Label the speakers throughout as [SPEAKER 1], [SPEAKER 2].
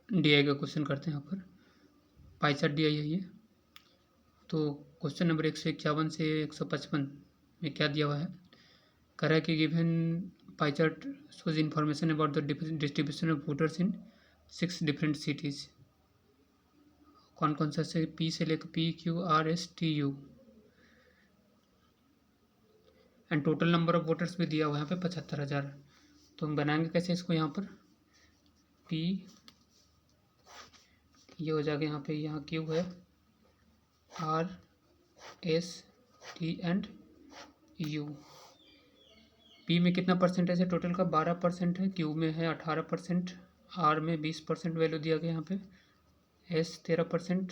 [SPEAKER 1] DI का question करते हैं यहाँ पर। पाई चार्ट DI है ये। तो क्वेश्चन नंबर 151 से 155 में क्या दिया हुआ है, कह रहा है कि given pie chart shows information about the distribution of voters in 6 different cities. कौन कौन सा से, P से लेकर PQRSTU, and total number of voters भी दिया हुआ है यहाँ पे 75,000। तो हम बनाएंगे कैसे इसको, यहाँ पर P ये हो जाएगा, यहाँ पे यहाँ Q है, RST एंड U। P में कितना परसेंटेज है टोटल का, 12% है, Q में है 18%, R में 20% वैल्यू दिया गया यहाँ पे, S 13%,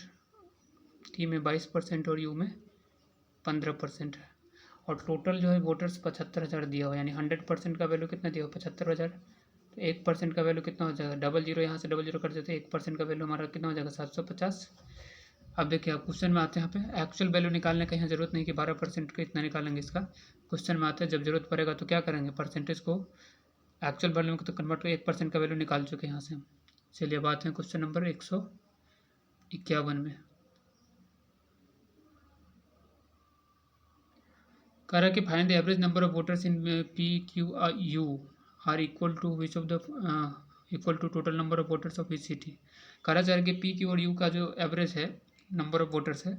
[SPEAKER 1] T में 22% और U में 15% है। और टोटल जो है वोटर्स 75,000 दिया हुआ, यानी 100% का वैल्यू कितना दिया हुआ 75,000। तो 1% का वैल्यू कितना हो जाएगा, डबल जीरो यहाँ से डबल जीरो कर देते, 1% का वैल्यू हमारा कितना हो जाएगा 750। अब देखिए आप क्वेश्चन में आते हैं, यहाँ पे एक्चुअल वैल्यू निकालने का यहाँ जरूरत नहीं कि 12% का इतना निकालेंगे इसका। क्वेश्चन में आते हैं जब जरूरत पड़ेगा तो क्या करेंगे, परसेंटेज को एक्चुअल वैल्यू में तो कन्वर्ट कर 1% का वैल्यू निकाल चुके हैं यहाँ से हम। चलिए अब आते हैं क्वेश्चन नंबर 151 में। कह रहा है कि find the average number of voters in PQU are equal to which of the equal to total number of voters of which city. कह रहा है कि PQ और U का जो एवरेज है नंबर ऑफ वोटर्स है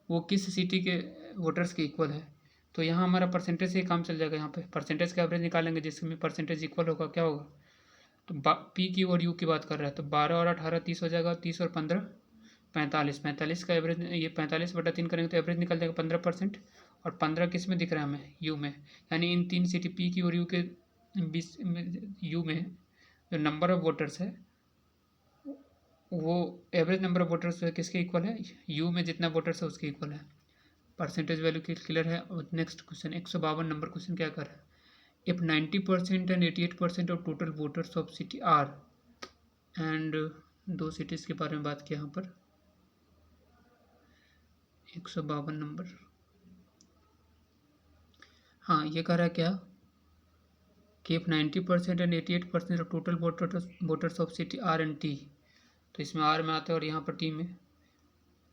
[SPEAKER 1] वो किस सिटी के वोटर्स के इक्वल है। तो यहाँ हमारा परसेंटेज से ही काम चल जाएगा, यहाँ पे परसेंटेज का एवरेज निकालेंगे जिसमें परसेंटेज इक्वल होगा, क्या होगा, तो PQ और U की बात कर रहा है तो 12 और 18 30 हो जाएगा, 30 और 15 45, 45 का एवरेज, ये 45/3 करेंगे तो एवरेज निकल जाएगा 15%। और 15 किस में दिख रहा है हमें, यू में, यानी इन तीन सिटी पी की और यू के बीच यू में जो नंबर ऑफ वोटर्स है वो एवरेज नंबर ऑफ वोटर्स किसके इक्वल है, यू में जितना वोटर्स है उसके इक्वल है। परसेंटेज वैल्यू क्लियर है। और नेक्स्ट क्वेश्चन 152 नंबर क्वेश्चन क्या कर रहा है, if 90% and 88% of total voters of city are, and दो सिटीज़ के बारे में बात किया यहाँ पर 152 नंबर। हाँ ये कह रहा है क्या कि if 90% and 88% of total voters of city are and T, तो इसमें आर में आता है और यहाँ पर टी में,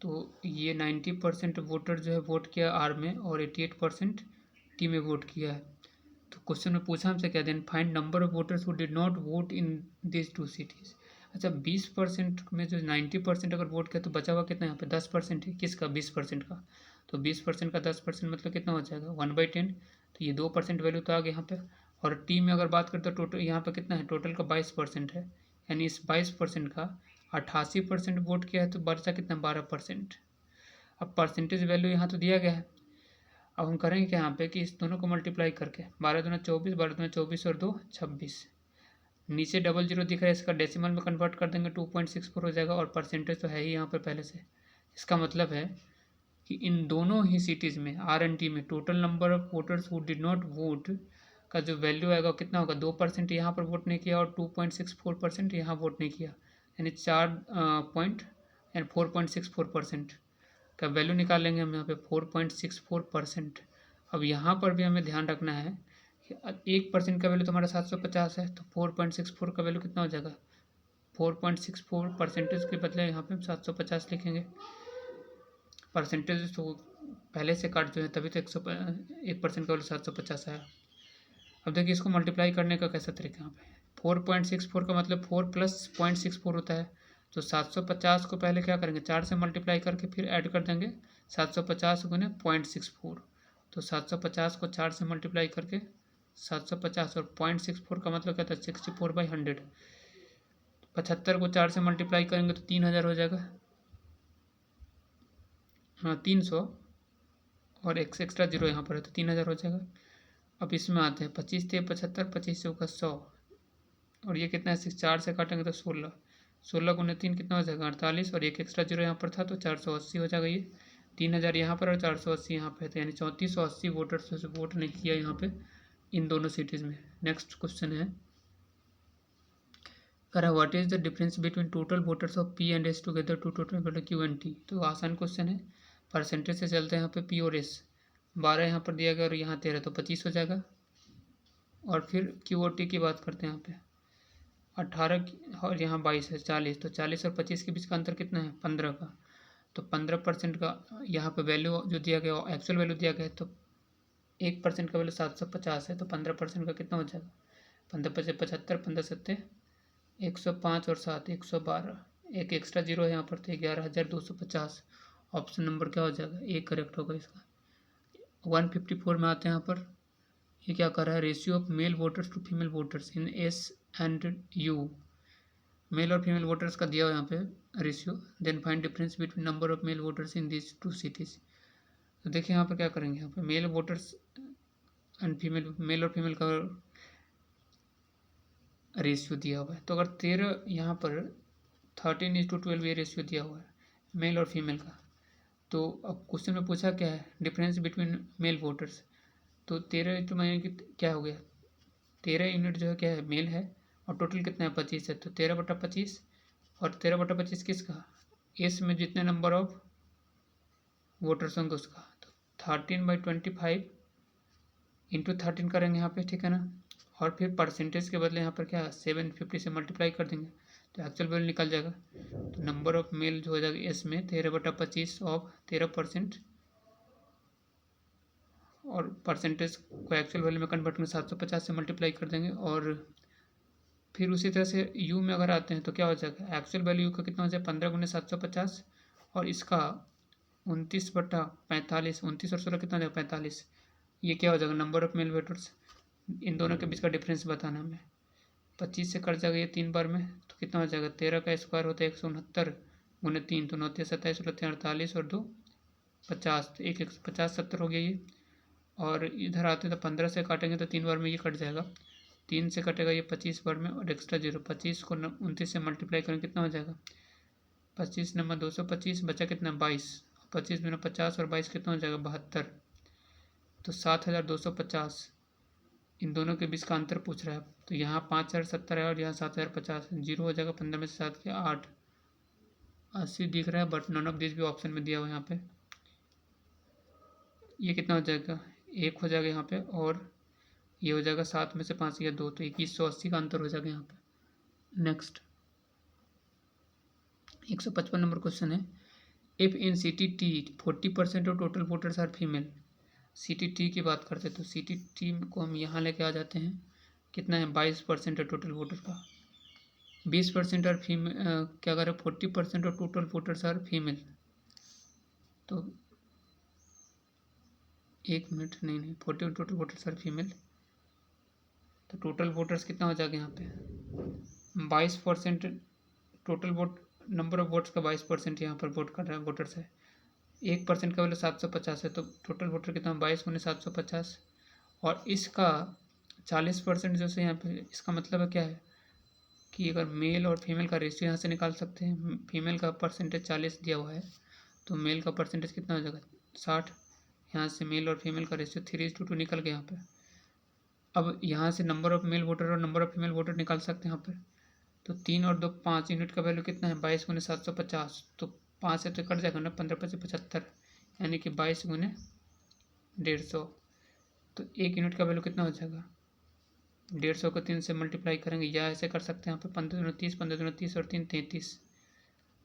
[SPEAKER 1] तो ये 90% वोटर जो है वोट किया आर में और 88% टी में वोट किया है। तो क्वेश्चन में पूछा हमसे क्या, then find number of voters who did not vote in this two cities. अच्छा 20% में जो 90% अगर वोट किया तो बचा हुआ कितना यहाँ पे 10% है, किसका 20% का, तो 20% का 10% मतलब कितना हो जाएगा 1/10। तो ये 2% वैल्यू तो आ गया यहाँ पे। और टी में अगर बात करते हैं टोटल यहाँ पे कितना है, टोटल का 22% है, यानी इस 22% का 88% वोट किया है तो बचा कितना 12%। अब परसेंटेज वैल्यू यहाँ तो दिया गया है, अब हम करेंगे क्या यहाँ पे कि इस दोनों को मल्टीप्लाई करके 12 दूना 24, 12 दूना 24 और 2 26, नीचे डबल जीरो दिख रहा है इसका डेसिमल में कन्वर्ट कर देंगे 2.64 हो जाएगा। और परसेंटेज तो है ही यहाँ पे पहले से, इसका मतलब है कि इन दोनों ही सिटीज़ में आर एंड टी में total number of voters who did not vote का जो वैल्यू आएगा कितना होगा, 2% यहाँ पर वोट नहीं किया और 2.64% यहाँ वोट नहीं किया, यानी 4.64% का वैल्यू निकालेंगे हम यहाँ पे 4.64%। अब यहाँ पर भी हमें ध्यान रखना है कि 1% का वैल्यू तो हमारा 750 है, तो 4.64 का वैल्यू कितना हो जाएगा 4.64% के बदले यहाँ पे हम 750 लिखेंगे। परसेंटेज तो पहले से काट जो है तभी तो 1% का वैल्यू 750 आया। अब देखिए इसको मल्टीप्लाई करने का कैसा तरीका यहाँ पे, 4.64 का मतलब 4 + 0.64 होता है, तो 750 को पहले क्या करेंगे 4 से मल्टीप्लाई करके फिर ऐड कर देंगे 750 गुने 0.64, तो 750 को 4 से मल्टीप्लाई करके 750 और 0.64 का मतलब क्या था 64/100। 75 को 4 से मल्टीप्लाई करेंगे तो 3000 हो जाएगा, हाँ 300 और एक एक्स्ट्रा जीरो यहाँ पर है तो 3000 हो जाएगा। अब इसमें आते हैं 25 थे 75, 25 से होगा 100 और ये कितना है 4 से काटेंगे तो 16, 16 गुने 3 कितना हो जाएगा 48 और एक एक्स्ट्रा जीरो यहाँ पर था तो 480 हो जाएगा। ये 3000 यहाँ पर और 480 यहाँ पे, तो यानी 3480 वोटर्स से वोट नहीं किया यहाँ पे इन दोनों सिटीज़ में। नेक्स्ट क्वेश्चन है, कह रहा what is the difference between total voters of P and S together to total Q and T. तो आसान क्वेश्चन है, परसेंटेज से चलते हैं यहाँ पे पी और एस, 12 यहाँ पर दिया गया और यहाँ 13 तो 25 हो जाएगा। और फिर क्यू और टी की बात करते हैं यहाँ पे, 18 और यहाँ 22 है 40, तो 40 और 25 के बीच का अंतर कितना है 15 का। तो 15% का यहाँ पे वैल्यू जो दिया गया एक्चुअल वैल्यू दिया गया है, तो 1% का वैल्यू 750 है, तो 15% का कितना हो जाएगा 15 पचे 75, 15 सत्ते 105 और 7 112, एक एक्स्ट्रा जीरो है यहाँ पर, तो 11,250। ऑप्शन नंबर क्या हो जाएगा एक करेक्ट होगा इसका। 154 में आते हैं यहाँ पर, ये क्या कर रहा है ratio of male voters to female voters in S and U. Male और फीमेल वोटर्स का दिया हुआ यहाँ पे ratio, then find difference between number of male voters in this 2 cities. तो देखिए यहाँ पर क्या करेंगे, यहाँ पर male voters and female, male और फीमेल का रेशियो दिया हुआ है। तो अगर 13 यहाँ पर 13:12 ये रेशियो दिया हुआ है मेल और फीमेल का, तो अब क्वेश्चन में पूछा क्या है डिफरेंस बिटवीन मेल वोटर्स, तो 13 तो मैं क्या हो गया 13 यूनिट जो है क्या है मेल है, और टोटल कितना है 25 है, तो 13/25, और 13/25 किसका एस में जितने नंबर ऑफ वोटर्स होंगे उसका, तो 13/25 इंटू 13 करेंगे यहाँ पे, ठीक है ना, और फिर परसेंटेज के बदले यहाँ पर क्या 750 से मल्टीप्लाई कर देंगे, तो एक्चुअल वैल्यू निकल जाएगा। तो नंबर ऑफ मेल जो हो जाएगा एस में 13/25 ऑफ 13%, और परसेंटेज को एक्चुअल वैल्यू में कन्वर्ट करके 750 से मल्टीप्लाई कर देंगे, और फिर उसी तरह से यू में अगर आते हैं तो क्या हो जाएगा एक्चुअल वैल्यू का कितना हो जाएगा 15 × 750, और इसका 29/45, 29 और 16 कितना हो जाएगा 45, ये क्या हो जाएगा नंबर ऑफ मेल वोटर्स, इन दोनों के बीच का डिफरेंस बताना हमें। 25 से कट जाएगा ये 3 बार में, तो कितना हो जाएगा 13 का स्क्वायर होता है 169 × 3, तो 9 27 48 और 2 50, तो 150 70 हो गया ये। और इधर आते हैं तो 15 से काटेंगे तो 3 बार में ये कट जाएगा, 3 से कटेगा ये 25 बार में, और एक्स्ट्रा जीरो 25 को 29 से मल्टीप्लाई करेंगे कितना हो जाएगा 25 नंबर 225, बचा कितना 22, 25 दूना 50 और 22 कितना हो जाएगा 72, तो 7,250 इन दोनों के बीच का अंतर पूछ रहा है। तो यहाँ 5,070 है और यहाँ 7,050, जीरो हो जाएगा, 15 में से 7 के 8, 80 दिख रहा है, बट नन ऑफ दिस भी ऑप्शन में दिया हुआ है यहाँ पे। ये कितना हो जाएगा 1 हो जाएगा यहाँ पे, और ये हो जाएगा 7 में से 5 या 2, तो 2180 का अंतर हो जाएगा यहाँ पे। नेक्स्ट 155 नंबर क्वेश्चन है, if in city T 40% of total voters are female. City T की बात करते हैं तो सिटी टी को हम यहाँ लेके आ जाते हैं, कितना है 22% है टोटल वोटर का, 20% आर फीमेल, क्या करें 40% of total voters are female, तो 1 मिनट नहीं 40 टोटल वोटर्स आर फीमेल, तो टोटल वोटर्स कितना हो जाएगा यहाँ पे 22%, total vote number of votes का 22% यहाँ पर वोट कर रहा है वोटर्स है, 1% का वैल्यू 750 है, तो टोटल वोटर कितना 22 × 750, और इसका 40% जो से यहाँ पे, इसका मतलब है क्या है कि अगर मेल और फीमेल का रेशियो यहाँ से निकाल सकते हैं, फीमेल का परसेंटेज 40 दिया हुआ है, तो मेल का परसेंटेज कितना हो जाएगा 60, यहाँ से मेल और फीमेल का रेशियो 3:2 निकल गया यहाँ पे। अब यहाँ से नंबर ऑफ मेल वोटर और नंबर ऑफ फीमेल वोटर निकाल सकते हैं यहाँ पर, तो 3 और 2 5, यूनिट का वैल्यू कितना है 22 × 750, तो 5 से तो कट जाएगा ना, 15 × 5 = 75, यानी कि 22 × 150, तो 1 यूनिट का वैल्यू कितना हो जाएगा 150 को 3 से मल्टीप्लाई करेंगे, या ऐसे कर सकते हैं यहाँ पे 15 दूना 30, 15 दूना 30 और 3 33,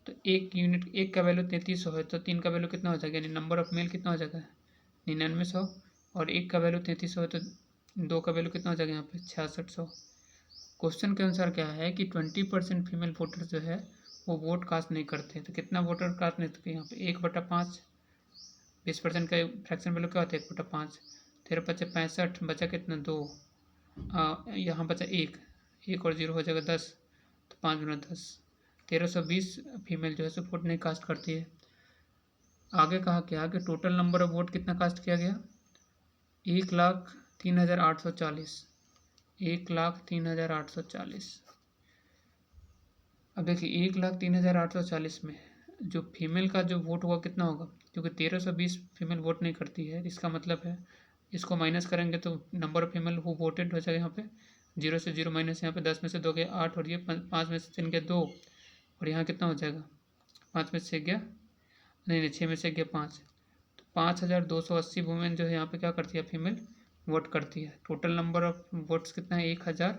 [SPEAKER 1] तो 1 यूनिट 1 का वैल्यू 3300 है, तो 3 का वैल्यू कितना हो जाएगा, यानी नंबर ऑफ मेल कितना हो जाएगा 9900, और 1 का वैल्यू 3300 है, तो 2 का वैल्यू कितना हो जाएगा यहाँ पे 6600। क्वेश्चन के अनुसार क्या है कि 20% फीमेल वोटर जो है वो वोट कास्ट नहीं करते, तो कितना वोटर कास्ट नहीं करते यहाँ पे 1/5, 20% का फ्रैक्शन वैल्यू क्या होता है 1/5, 13 × 5 = 65, बचा कितना 2, यहाँ बचा 1 और 0 हो जाएगा 10, तो 5 × 10, 1320 फीमेल जो है सो वोट नहीं कास्ट करती है। आगे कहा क्या कि टोटल नंबर ऑफ वोट कितना कास्ट किया गया 1,03,840, 1,03,840। अब देखिए 1,03,840 में जो फीमेल का जो वोट होगा कितना होगा, क्योंकि 1320 फीमेल वोट नहीं करती है, इसका मतलब है इसको माइनस करेंगे तो number of female who voted हो जाएगा यहाँ पे 0 से 0 माइनस, यहाँ पे 10 में से 2 गया 8, और ये 5 में से 3 गया 2, और यहाँ कितना हो जाएगा 5 में से गया नहीं 6 में से गया 5, तो 5,280 वुमेन जो है यहाँ पे क्या करती है फीमेल वोट करती है। टोटल नंबर ऑफ वोट्स कितना है 1,000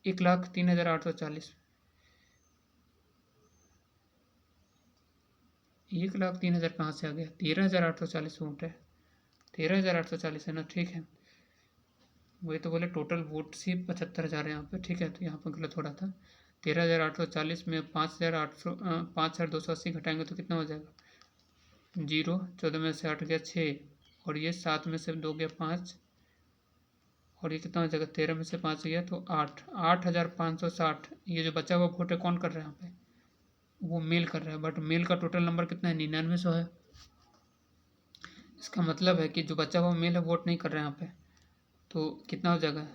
[SPEAKER 1] 1,03,840 1,03,000 कहाँ से आ गया? 13,840 वोट है, 13,840 है ना, ठीक है। वही तो बोले टोटल वोट ही 75,000 है यहाँ पे, ठीक है। तो यहाँ पर गलत हो रहा था। 13,840 में 5,280 घटाएंगे तो कितना हो जाएगा? 0, 14 में से 8 गया 6, और ये 7 में से 2 गया 5, और ये कितना हो जाएगा? 13 में से 5 गया तो 8, 8,560। ये जो बचा हुआ वोट है कौन कर रहा है यहाँ पे? वो मेल कर रहा है, बट मेल का टोटल नंबर कितना है? 9900 है। इसका मतलब है कि जो बचा हुआ मेल है वोट नहीं कर रहा है यहाँ पे, तो कितना हो जाएगा?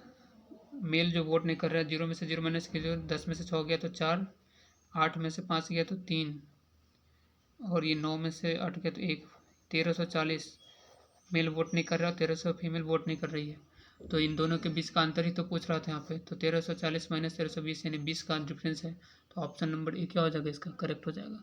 [SPEAKER 1] मेल जो वोट नहीं कर रहा है, 0 में से 0 माइनस कीजिए, 10 में से 6 गया तो 4, 8 में से 5 गया तो 3, और ये 9 में से 8 गया तो 1, 1340 मेल वोट नहीं कर रहा, 1300 फीमेल वोट नहीं कर रही है। तो इन दोनों के बीच का अंतर ही तो पूछ रहा था यहाँ पे। तो 1340 माइनस 1320 यानी 20 का डिफरेंस है। तो ऑप्शन नंबर ए क्या हो जाएगा? इसका करेक्ट हो जाएगा।